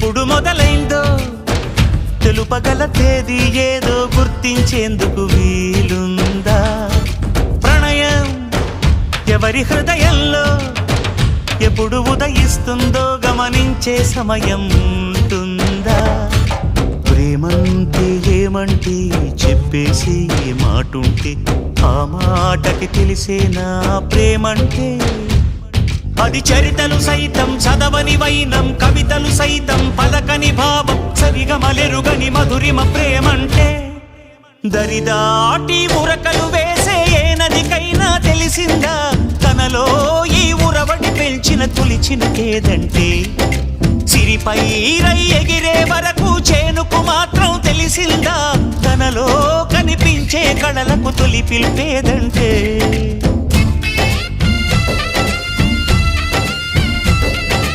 ఎప్పుడు మొదలైందో తెలుపగల తేదీ ఏదో గుర్తించేందుకు వీలుందా? ప్రణయం ఎవరి హృదయంలో ఎప్పుడు ఉదయిస్తుందో గమనించే సమయం ఉంటుందా? ప్రేమంటే ఏమంటే చెప్పేసి ఏ మాటుంటే ఆ మాటకి తెలిసేనా ప్రేమంటే? అది చరితలు సైతం చదవని వైనం, కవితలు సైతం పలకని భావం, సరిగమలెరుగని మధురిమ ప్రేమంటే. దరిదాటి ఉరకలు వేసే ఏ నదికైనా తెలిసిందా తనలో ఈ ఉరవడి పెంచిన తొలిచిన కేదంటే? సిరిపై రై ఎగిరే వరకు చేనుకు మాత్రం తెలిసిందా తనలో కనిపించే కళలకు తొలి పిలిపేదంటే?